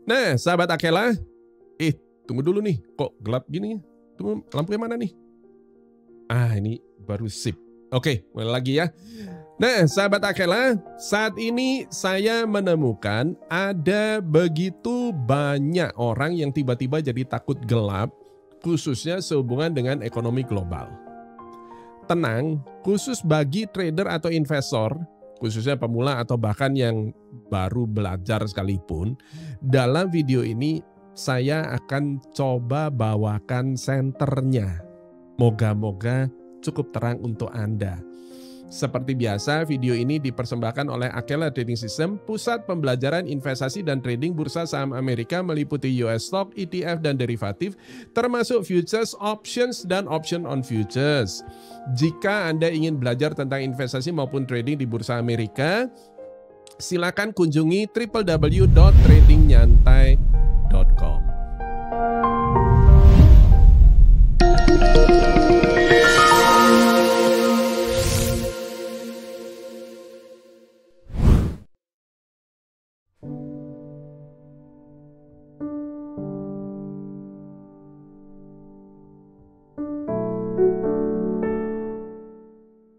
Nah, sahabat Akela, tunggu dulu nih, kok gelap gini? Tunggu, lampunya mana nih? Ini baru sip. Oke, mulai lagi ya. Nah, sahabat Akela, saat ini saya menemukan ada begitu banyak orang yang tiba-tiba jadi takut gelap, khususnya sehubungan dengan ekonomi global. Tenang, khusus bagi trader atau investor, khususnya pemula atau bahkan yang baru belajar sekalipun, dalam video ini saya akan coba bawakan senternya. Moga-moga cukup terang untuk Anda. Seperti biasa, video ini dipersembahkan oleh Akela Trading System, pusat pembelajaran investasi dan trading bursa saham Amerika meliputi US stock, ETF, dan derivatif, termasuk futures, options, dan option on futures. Jika Anda ingin belajar tentang investasi maupun trading di bursa Amerika, silakan kunjungi www.tradingnyantai.com.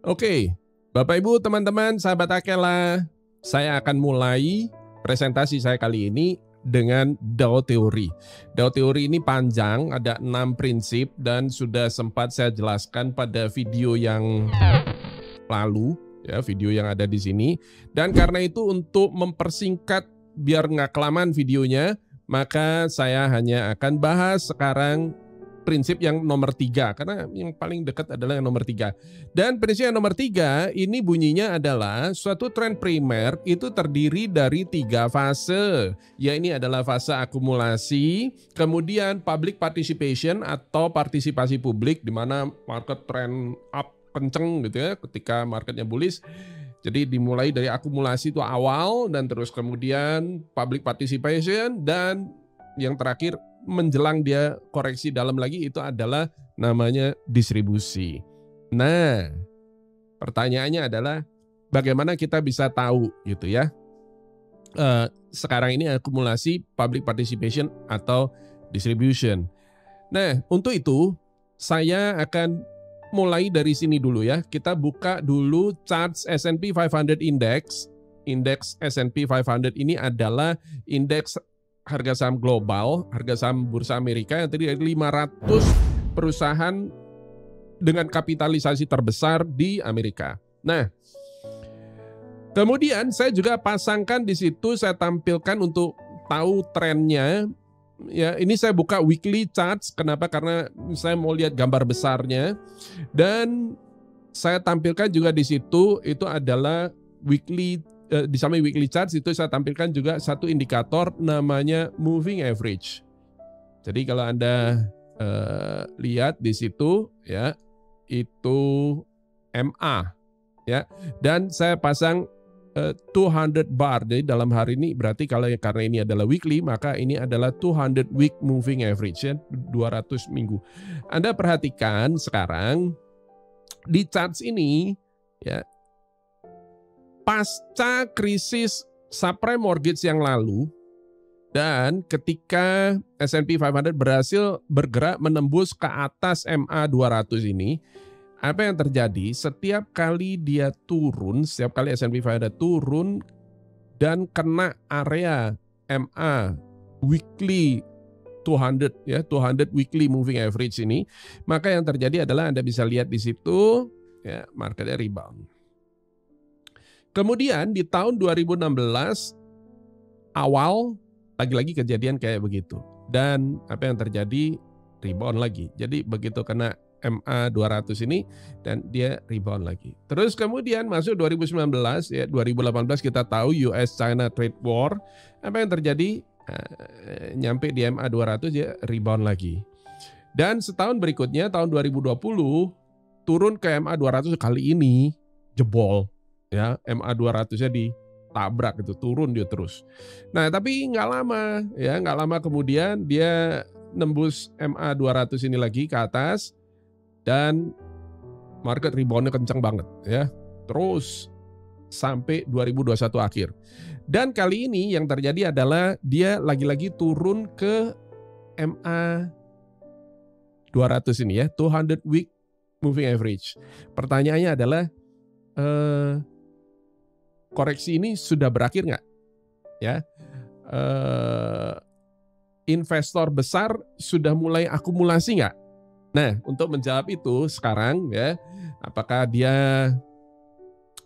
Oke, Bapak Ibu, teman-teman, sahabat Akela, saya akan mulai presentasi saya kali ini dengan DAO Theory. DAO Theory ini panjang, ada 6 prinsip dan sudah sempat saya jelaskan pada video yang lalu, ya, video yang ada di sini. Dan karena itu untuk mempersingkat biar nggak kelamaan videonya, maka saya hanya akan bahas sekarang prinsip yang nomor 3, karena yang paling dekat adalah yang nomor 3. Dan prinsip yang nomor 3 ini bunyinya adalah suatu tren primer itu terdiri dari 3 fase. Ya, ini adalah fase akumulasi, kemudian public participation atau partisipasi publik di mana market trend up kenceng gitu ya ketika marketnya bullish. Jadi dimulai dari akumulasi itu awal dan terus kemudian public participation dan yang terakhir menjelang dia koreksi dalam lagi itu adalah namanya distribusi. Nah, pertanyaannya adalah bagaimana kita bisa tahu gitu ya. Sekarang ini akumulasi, public participation atau distribution. Nah, untuk itu saya akan mulai dari sini dulu ya. Kita buka dulu charts S&P 500 Index. Indeks S&P 500 ini adalah indeks harga saham global, harga saham bursa Amerika yang terdiri dari 500 perusahaan dengan kapitalisasi terbesar di Amerika. Nah, kemudian saya juga pasangkan di situ, saya tampilkan untuk tahu trennya. Ya, ini saya buka weekly charts. Kenapa? Karena saya mau lihat gambar besarnya. Dan saya tampilkan juga di situ itu adalah weekly. Di samping weekly charts itu saya tampilkan juga satu indikator namanya moving average. Jadi kalau Anda lihat di situ ya, itu MA ya. Dan saya pasang 200 bar. Jadi dalam hari ini berarti kalau karena ini adalah weekly, maka ini adalah 200 week moving average ya, 200 minggu. Anda perhatikan sekarang di charts ini ya, pasca krisis subprime mortgage yang lalu dan ketika S&P 500 berhasil bergerak menembus ke atas MA 200 ini, apa yang terjadi? Setiap kali dia turun, setiap kali S&P 500 turun dan kena area MA weekly 200 ya, 200 weekly moving average ini, maka yang terjadi adalah Anda bisa lihat di situ ya, marketnya rebound. Kemudian di tahun 2016 awal lagi-lagi kejadian kayak begitu. Dan apa yang terjadi? Rebound lagi. Jadi begitu kena MA 200 ini dan dia rebound lagi. Terus kemudian masuk 2019 ya, 2018 kita tahu US China trade war. Apa yang terjadi? Nyampe di MA 200 ya, rebound lagi. Dan setahun berikutnya tahun 2020 turun ke MA 200, kali ini jebol. Ya, MA 200-nya ditabrak itu, turun dia terus. Nah, tapi nggak lama ya, nggak lama kemudian dia nembus MA 200 ini lagi ke atas dan market rebound-nya kencang banget ya. Terus sampai 2021 akhir. Dan kali ini yang terjadi adalah dia lagi-lagi turun ke MA 200 ini ya, 200 week moving average. Pertanyaannya adalah koreksi ini sudah berakhir nggak? Ya, investor besar sudah mulai akumulasi nggak? Nah, untuk menjawab itu sekarang ya, apakah dia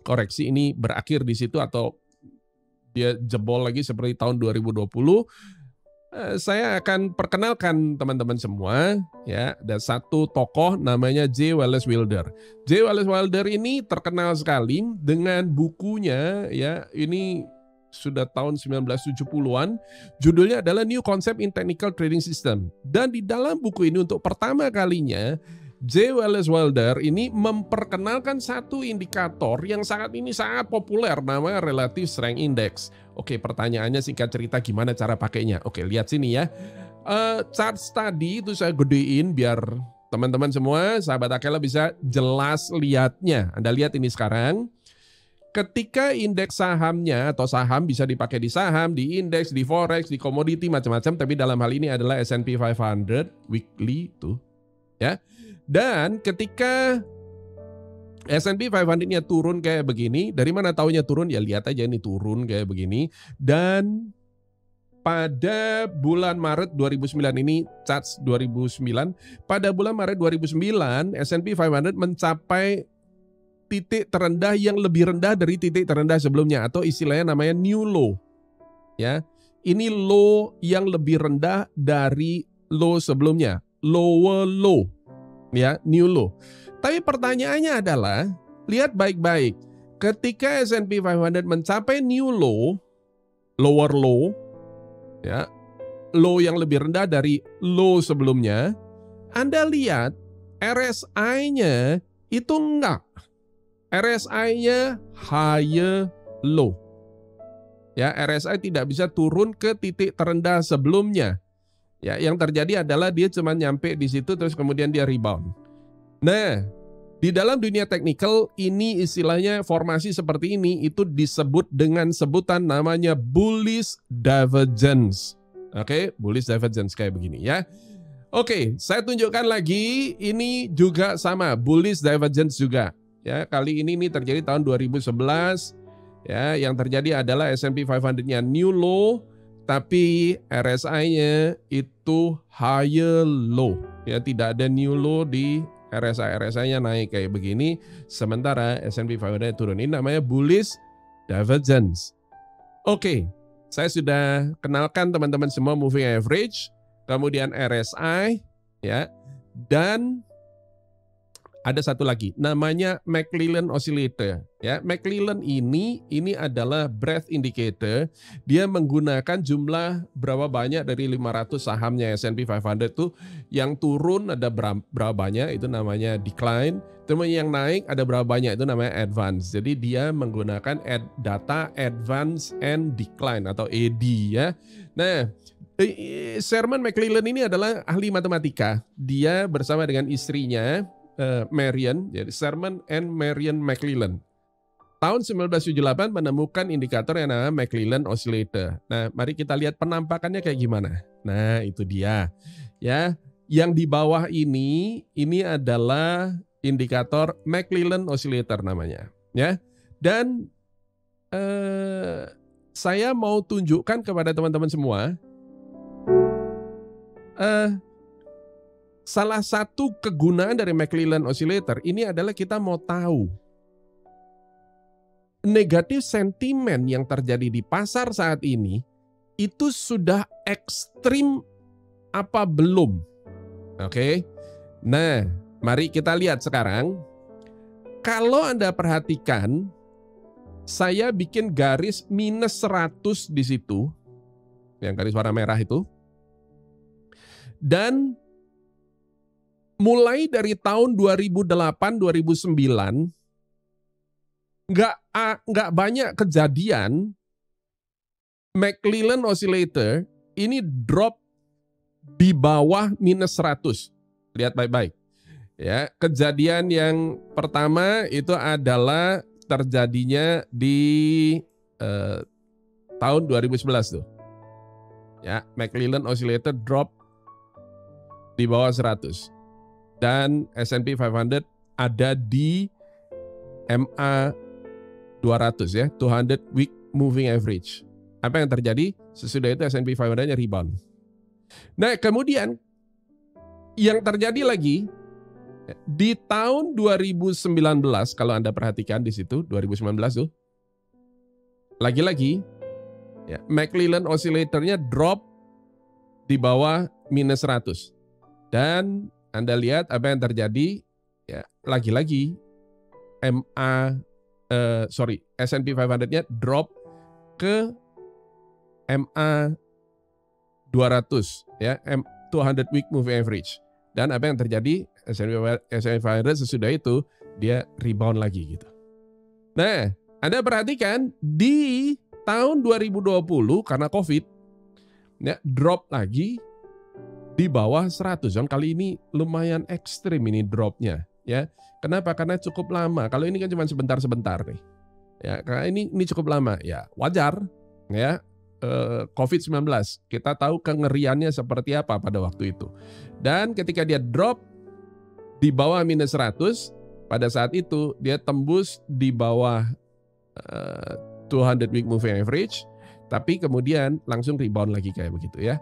koreksi ini berakhir di situ atau dia jebol lagi seperti tahun 2020? Saya akan perkenalkan teman-teman semua ya, ada satu tokoh namanya J. Wallace Wilder. J. Wallace Wilder ini terkenal sekali dengan bukunya ya, ini sudah tahun 1970-an, judulnya adalah New Concept in Technical Trading System. Dan di dalam buku ini untuk pertama kalinya J. Wallace Wilder ini memperkenalkan satu indikator yang sangat populer, namanya Relative Strength Index. Oke, pertanyaannya singkat cerita gimana cara pakainya? Oke, lihat sini ya. Chart tadi itu saya gedein biar teman-teman semua, sahabat Akela bisa jelas lihatnya. Anda lihat ini sekarang. Ketika indeks sahamnya atau saham bisa dipakai di saham, di indeks, di forex, di komoditi macam-macam, tapi dalam hal ini adalah S&P 500 weekly tuh, ya. Dan ketika S&P 500-nya turun kayak begini, dari mana taunya turun? Ya lihat aja ini turun kayak begini. Dan pada bulan Maret 2009 ini, charts 2009, pada bulan Maret 2009 S&P 500 mencapai titik terendah yang lebih rendah dari titik terendah sebelumnya, atau istilahnya namanya new low. Ya, ini low yang lebih rendah dari low sebelumnya, lower low. Ya, new low. Tapi pertanyaannya adalah, lihat baik-baik. Ketika S&P 500 mencapai new low, lower low, ya, low yang lebih rendah dari low sebelumnya, Anda lihat RSI-nya itu enggak. RSI-nya higher low. Ya, RSI tidak bisa turun ke titik terendah sebelumnya. Ya, yang terjadi adalah dia cuma nyampe di situ terus kemudian dia rebound. Nah, di dalam dunia teknikal ini istilahnya formasi seperti ini itu disebut dengan sebutan namanya bullish divergence. Oke, bullish divergence kayak begini ya. Oke, saya tunjukkan lagi, ini juga sama, bullish divergence juga. Ya, kali ini terjadi tahun 2011. Ya, yang terjadi adalah S&P 500-nya new low, tapi RSI-nya itu higher low. Ya, tidak ada new low di RSI. RSI-nya naik kayak begini, sementara S&P 500 turun. Ini namanya bullish divergence. Oke, saya sudah kenalkan teman-teman semua moving average, kemudian RSI, ya, dan ada satu lagi namanya McClellan Oscillator. Ya, McClellan ini adalah breadth indicator. Dia menggunakan jumlah berapa banyak dari 500 sahamnya S&P 500 tuh, yang turun ada berapa banyak itu namanya decline. Teman yang naik ada berapa banyak itu namanya advance. Jadi dia menggunakan data advance and decline atau AD ya. Nah, Sherman McClellan ini adalah ahli matematika. Dia bersama dengan istrinya Marian, jadi Sherman and Marian McClellan, tahun 1978 menemukan indikator yang namanya McClellan Oscillator. Nah, mari kita lihat penampakannya kayak gimana. Nah, itu dia. Ya, yang di bawah ini adalah indikator McClellan Oscillator namanya. Ya, dan saya mau tunjukkan kepada teman-teman semua. Salah satu kegunaan dari McClellan Oscillator ini adalah kita mau tahu negatif sentimen yang terjadi di pasar saat ini itu sudah ekstrim apa belum. Oke. Nah, mari kita lihat sekarang. Kalau Anda perhatikan, saya bikin garis minus 100 di situ. Yang garis warna merah itu. Dan mulai dari tahun 2008-2009 nggak banyak kejadian McClellan Oscillator ini drop di bawah minus 100. Lihat baik-baik. Ya, kejadian yang pertama itu adalah terjadinya di tahun 2011 tuh. Ya, McClellan Oscillator drop di bawah 100. Dan S&P 500 ada di MA 200 ya, 200 week moving average. Apa yang terjadi? Sesudah itu S&P 500-nya rebound. Nah, kemudian yang terjadi lagi di tahun 2019, kalau Anda perhatikan di situ 2019 tuh, lagi-lagi ya, McClellan Oscillator-nya drop di bawah minus 100. Dan Anda lihat apa yang terjadi, ya, lagi-lagi S&P 500-nya drop ke MA 200 ya, 200 week moving average. Dan apa yang terjadi? S&P 500 sesudah itu dia rebound lagi gitu. Nah, Anda perhatikan di tahun 2020 karena Covid ya, drop lagi di bawah 100. Dan kali ini lumayan ekstrim ini dropnya ya. Kenapa? Karena cukup lama. Kalau ini kan cuma sebentar-sebentar nih. Ya, karena ini cukup lama ya. Wajar ya. COVID-19. Kita tahu kengeriannya seperti apa pada waktu itu. Dan ketika dia drop di bawah minus 100, pada saat itu dia tembus di bawah 200 week moving average, tapi kemudian langsung rebound lagi kayak begitu ya.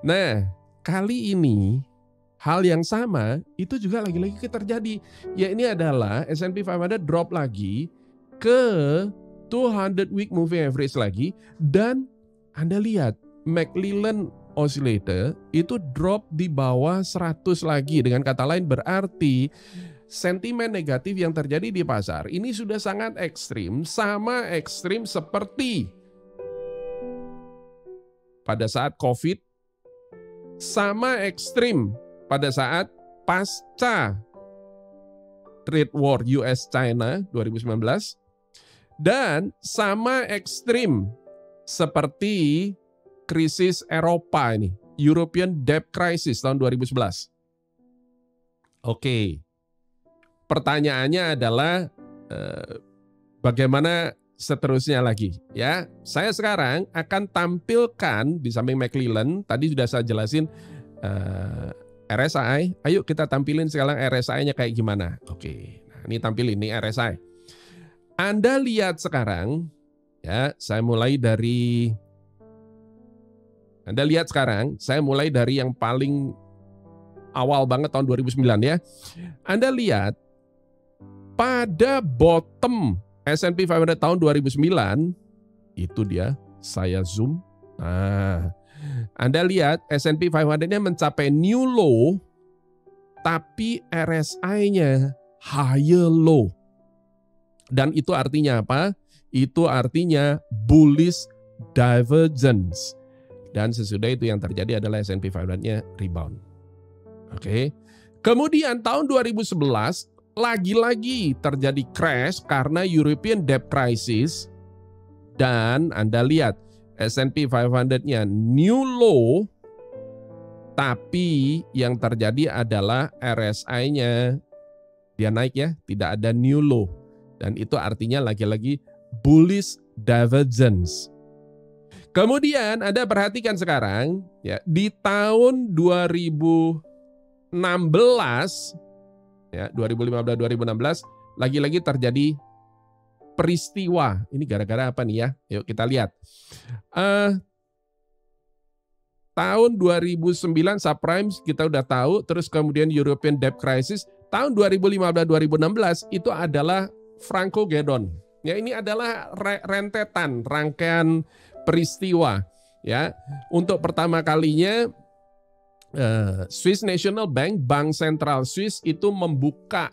Nah, kali ini hal yang sama itu juga lagi-lagi terjadi. Ya, ini adalah S&P 500 drop lagi ke 200 week moving average lagi, dan Anda lihat McClellan Oscillator itu drop di bawah 100 lagi. Dengan kata lain berarti sentimen negatif yang terjadi di pasar ini sudah sangat ekstrim, sama ekstrim seperti pada saat COVID, sama ekstrim pada saat pasca trade war US-China 2019, dan sama ekstrim seperti krisis Eropa ini, European Debt Crisis tahun 2011. Oke, pertanyaannya adalah bagaimana seterusnya lagi ya. Saya sekarang akan tampilkan di samping McClellan, tadi sudah saya jelasin RSI. Ayo kita tampilin sekarang RSI-nya kayak gimana. Oke, nah ini tampil ini RSI. Anda lihat sekarang ya, saya mulai dari yang paling awal banget tahun 2009 ya. Anda lihat pada bottom S&P 500 tahun 2009, itu dia, saya zoom. Nah, Anda lihat S&P 500-nya mencapai new low, tapi RSI-nya higher low. Dan itu artinya apa? Itu artinya bullish divergence. Dan sesudah itu yang terjadi adalah S&P 500-nya rebound. Oke. Kemudian tahun 2011 lagi-lagi terjadi crash karena European Debt Crisis. Dan Anda lihat S&P 500-nya new low, tapi yang terjadi adalah RSI-nya dia naik ya, tidak ada new low. Dan itu artinya lagi-lagi bullish divergence. Kemudian Anda perhatikan sekarang ya, di tahun 2016 ya, 2015-2016 lagi-lagi terjadi peristiwa. Ini gara-gara apa nih ya? Yuk kita lihat. Tahun 2009 subprime kita udah tahu, terus kemudian European Debt Crisis. Tahun 2015-2016 itu adalah Franco-Geddon. Ya, ini adalah rentetan rangkaian peristiwa ya. Untuk pertama kalinya Swiss National Bank, Bank Sentral Swiss itu membuka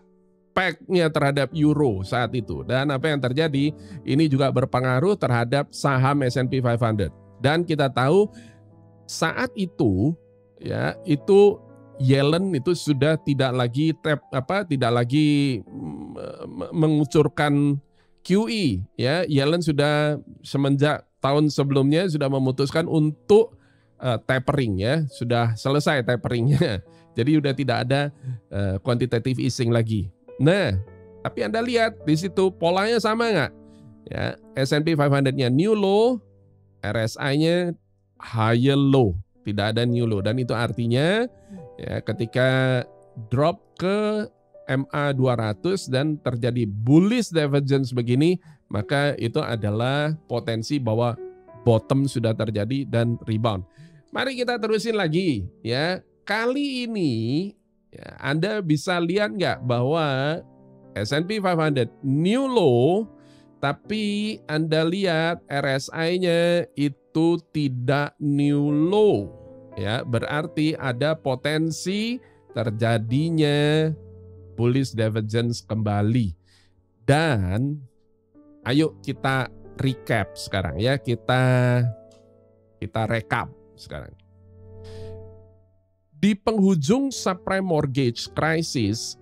peg-nya terhadap euro saat itu. Dan apa yang terjadi? Ini juga berpengaruh terhadap saham S&P 500. Dan kita tahu saat itu ya, itu Yellen itu sudah tidak lagi mengucurkan QE ya. Yellen sudah semenjak tahun sebelumnya sudah memutuskan untuk tapering ya, sudah selesai taperingnya. Jadi sudah tidak ada quantitative easing lagi. Nah, tapi Anda lihat di situ polanya sama nggak? Ya, S&P 500-nya new low, RSI-nya higher low, tidak ada new low, dan itu artinya ya ketika drop ke MA 200 dan terjadi bullish divergence begini, maka itu adalah potensi bahwa bottom sudah terjadi dan rebound. Mari kita terusin lagi ya. Kali ini ya, Anda bisa lihat nggak bahwa S&P 500 new low, tapi Anda lihat RSI-nya itu tidak new low. Ya, berarti ada potensi terjadinya bullish divergence kembali. Dan ayo kita recap sekarang ya, kita rekap sekarang. Di penghujung subprime mortgage crisis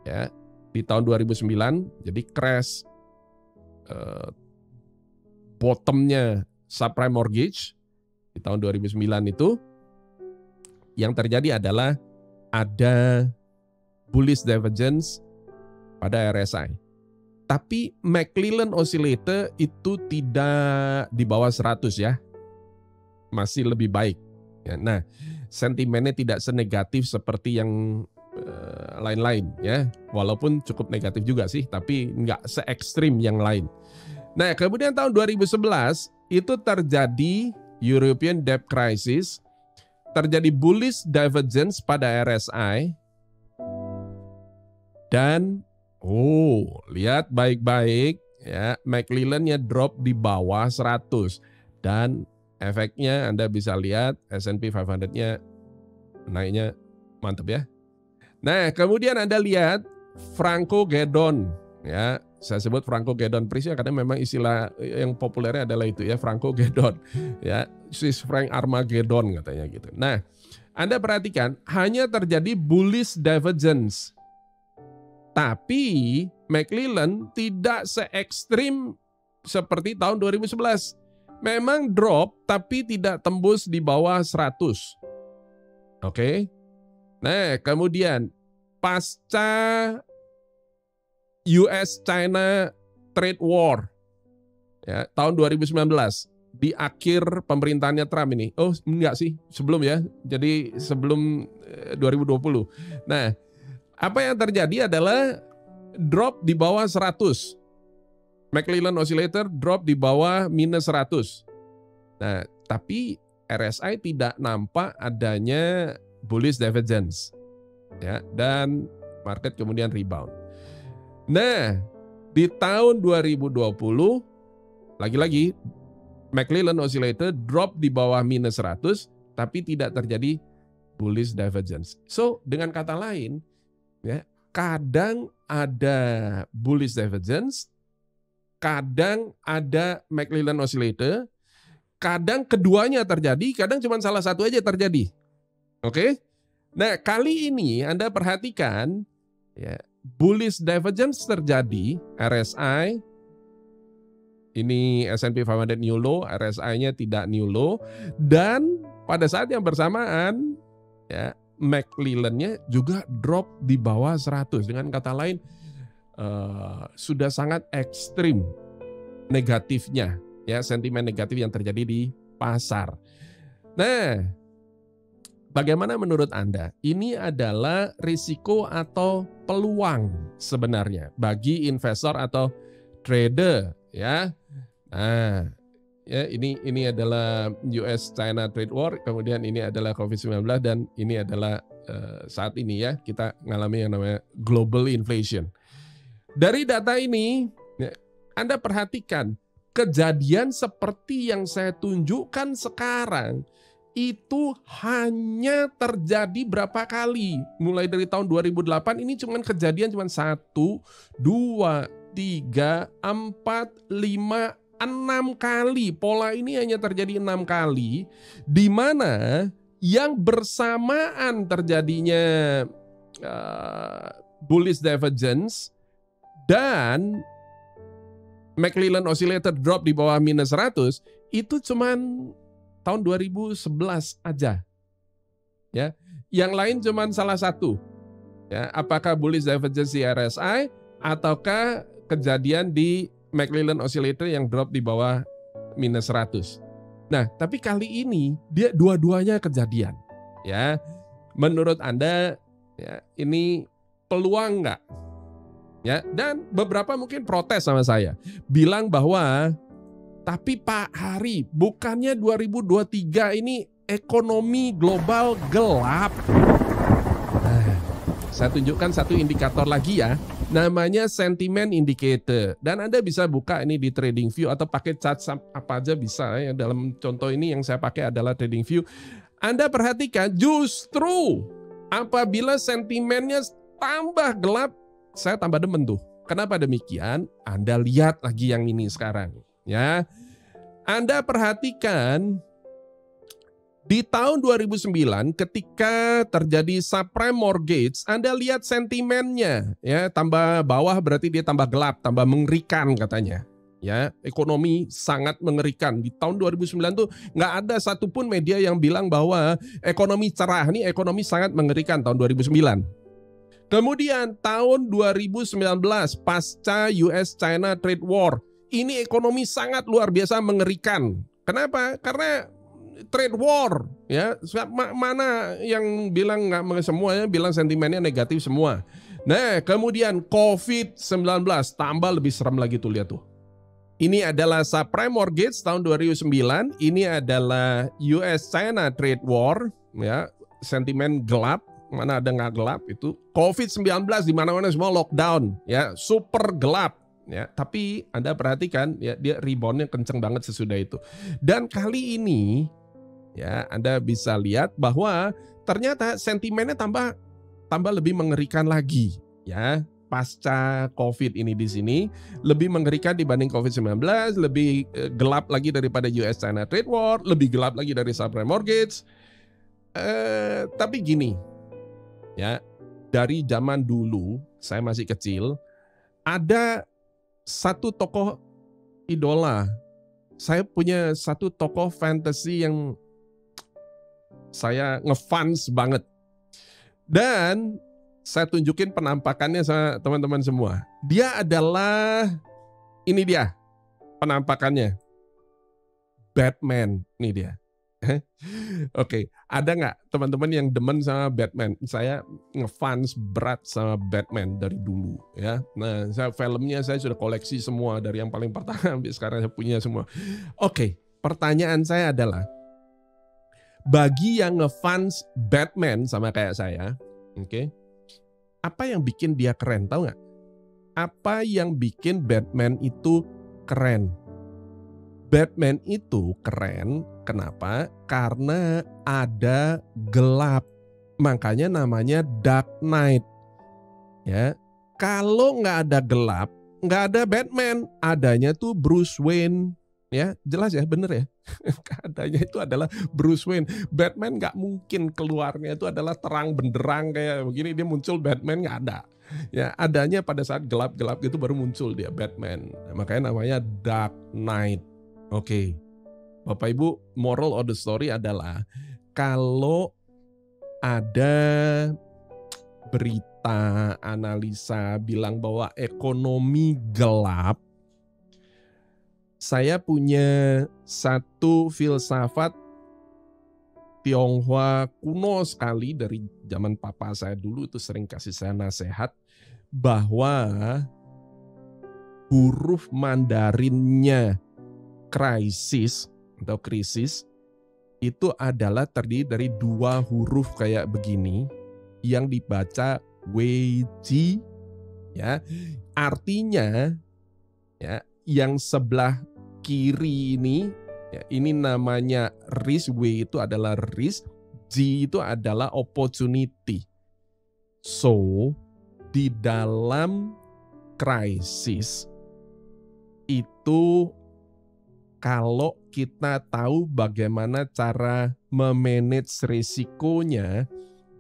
ya di tahun 2009, jadi crash bottomnya subprime mortgage di tahun 2009 itu, yang terjadi adalah ada bullish divergence pada RSI. Tapi McClellan Oscillator itu tidak di bawah 100 ya. Masih lebih baik. Ya, nah, sentimennya tidak senegatif seperti yang lain-lain ya. Walaupun cukup negatif juga sih, tapi nggak se ekstrim yang lain. Nah, kemudian tahun 2011 itu terjadi European Debt Crisis, terjadi bullish divergence pada RSI, dan lihat baik-baik ya, McClellan-nya drop di bawah 100 dan efeknya Anda bisa lihat S&P 500-nya naiknya mantap ya. Nah, kemudian Anda lihat Franco-Geddon ya. Saya sebut Franco-Geddon Price karena memang istilah yang populernya adalah itu ya, Franco-Geddon ya, Swiss franc Armageddon katanya gitu. Nah, Anda perhatikan hanya terjadi bullish divergence. Tapi McClellan tidak se-ekstrim seperti tahun 2011. Memang drop tapi tidak tembus di bawah 100. Oke. Nah, kemudian pasca US-China trade war ya, tahun 2019 di akhir pemerintahannya Trump ini. Oh, enggak sih, sebelum ya. Jadi sebelum 2020. Nah, apa yang terjadi adalah drop di bawah 100. McClellan Oscillator drop di bawah minus 100. Nah, tapi RSI tidak nampak adanya bullish divergence. Ya, dan market kemudian rebound. Nah, di tahun 2020 lagi-lagi McClellan Oscillator drop di bawah minus 100 tapi tidak terjadi bullish divergence. So, dengan kata lain ya, kadang ada bullish divergence, kadang ada McClellan Oscillator, kadang keduanya terjadi, kadang cuma salah satu aja terjadi. Oke? Nah, kali ini Anda perhatikan ya, bullish divergence terjadi, RSI ini S&P 500 new low, RSI-nya tidak new low, dan pada saat yang bersamaan ya, McClellan-nya juga drop di bawah 100. Dengan kata lain sudah sangat ekstrim negatifnya ya, sentimen negatif yang terjadi di pasar. Nah, bagaimana menurut Anda? Ini adalah risiko atau peluang sebenarnya bagi investor atau trader ya. Nah, ya, ini adalah US China trade war, kemudian ini adalah COVID-19, dan ini adalah saat ini ya kita mengalami yang namanya global inflation. Dari data ini ya, Anda perhatikan kejadian seperti yang saya tunjukkan sekarang itu hanya terjadi berapa kali? Mulai dari tahun 2008 ini kejadian cuma 1, 2, 3, 4, 5, 6 kali. Pola ini hanya terjadi 6 kali, di mana yang bersamaan terjadinya bullish divergence dan McClellan Oscillator drop di bawah minus 100 itu cuman tahun 2011 aja. Ya, yang lain cuman salah satu. Ya, apakah bullish divergence di RSI ataukah kejadian di McClellan Oscillator yang drop di bawah minus 100. Nah, tapi kali ini dia dua-duanya kejadian. Ya, menurut Anda ya, ini peluang nggak? Ya, dan beberapa mungkin protes sama saya, bilang bahwa tapi Pak Hari, bukannya 2023 ini ekonomi global gelap? Nah, saya tunjukkan satu indikator lagi ya, namanya sentiment indicator. Dan Anda bisa buka ini di TradingView atau pakai chart apa aja bisa ya. Dalam contoh ini yang saya pakai adalah TradingView. Anda perhatikan justru apabila sentimennya tambah gelap, saya tambah demen tuh. Kenapa demikian? Anda lihat lagi yang ini sekarang. Ya, Anda perhatikan di tahun 2009 ketika terjadi subprime mortgage, Anda lihat sentimennya, ya tambah bawah berarti dia tambah gelap, tambah mengerikan katanya. Ya, ekonomi sangat mengerikan. Di tahun 2009 tuh nggak ada satupun media yang bilang bahwa ekonomi cerah, nih ekonomi sangat mengerikan tahun 2009. Kemudian tahun 2019 pasca US-China trade war, ini ekonomi sangat luar biasa mengerikan. Kenapa? Karena trade war, ya mana yang bilang nggak, semuanya bilang sentimennya negatif semua. Nah, kemudian COVID-19 tambah lebih serem lagi tuh, lihat tuh. Ini adalah subprime mortgage tahun 2009, ini adalah US-China trade war, ya sentimen gelap. Mana ada nggak gelap itu. COVID-19 di mana-mana semua lockdown, ya super gelap. Ya, tapi Anda perhatikan ya dia reboundnya kenceng banget sesudah itu. Dan kali ini ya Anda bisa lihat bahwa ternyata sentimennya tambah lebih mengerikan lagi ya. Pasca COVID ini di sini lebih mengerikan dibanding COVID-19, lebih gelap lagi daripada US-China trade war, lebih gelap lagi dari subprime mortgage. Tapi gini ya, dari zaman dulu saya masih kecil ada satu tokoh idola. Saya punya satu tokoh fantasy yang saya ngefans banget. Dan saya tunjukin penampakannya sama teman-teman semua. Dia adalah, ini dia penampakannya. Batman, ini dia. Oke, ada nggak teman-teman yang demen sama Batman? Saya ngefans berat sama Batman dari dulu ya. Nah, filmnya saya sudah koleksi semua dari yang paling pertama sampai sekarang saya punya semua. Oke, pertanyaan saya adalah bagi yang ngefans Batman sama kayak saya, oke, apa yang bikin dia keren? Tahu nggak? Apa yang bikin Batman itu keren? Batman itu keren, kenapa? Karena ada gelap. Makanya namanya Dark Knight. Ya, kalau nggak ada gelap, nggak ada Batman. Adanya tuh Bruce Wayne. Ya, jelas ya, bener ya. Adanya itu adalah Bruce Wayne. Batman nggak mungkin keluarnya itu adalah terang benderang kayak begini. Dia muncul Batman nggak ada. Ya, adanya pada saat gelap-gelap gitu baru muncul dia Batman. Makanya namanya Dark Knight. Oke, Bapak Ibu, moral of the story adalah kalau ada berita, analisa bilang bahwa ekonomi gelap, saya punya satu filsafat Tionghoa kuno sekali dari zaman papa saya dulu, itu sering kasih saya nasihat bahwa huruf Mandarinnya krisis atau krisis itu adalah terdiri dari dua huruf kayak begini yang dibaca Weiji, ya, artinya ya yang sebelah kiri ini ya, ini namanya risk, W itu adalah risk, G itu adalah opportunity. So di dalam krisis itu kalau kita tahu bagaimana cara memanage risikonya,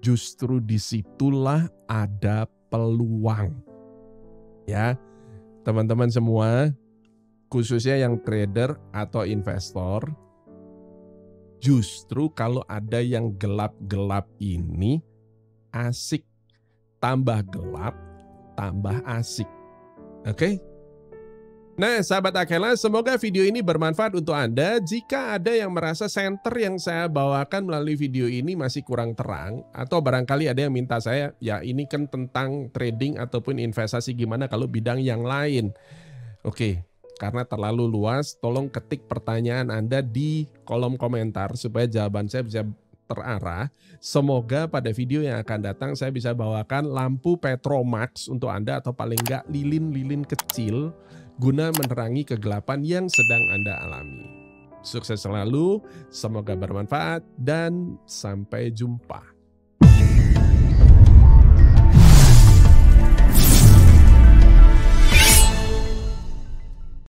justru disitulah ada peluang. Ya, teman-teman semua, khususnya yang trader atau investor, justru kalau ada yang gelap-gelap ini asik, tambah gelap, tambah asik. Oke? Nah, sahabat Akela, semoga video ini bermanfaat untuk Anda. Jika ada yang merasa center yang saya bawakan melalui video ini masih kurang terang, atau barangkali ada yang minta saya, ya ini kan tentang trading ataupun investasi, gimana kalau bidang yang lain. Oke, karena terlalu luas, tolong ketik pertanyaan Anda di kolom komentar supaya jawaban saya bisa terarah. Semoga pada video yang akan datang saya bisa bawakan lampu Petromax untuk Anda, atau paling enggak lilin-lilin kecil guna menerangi kegelapan yang sedang Anda alami. Sukses selalu, semoga bermanfaat, dan sampai jumpa.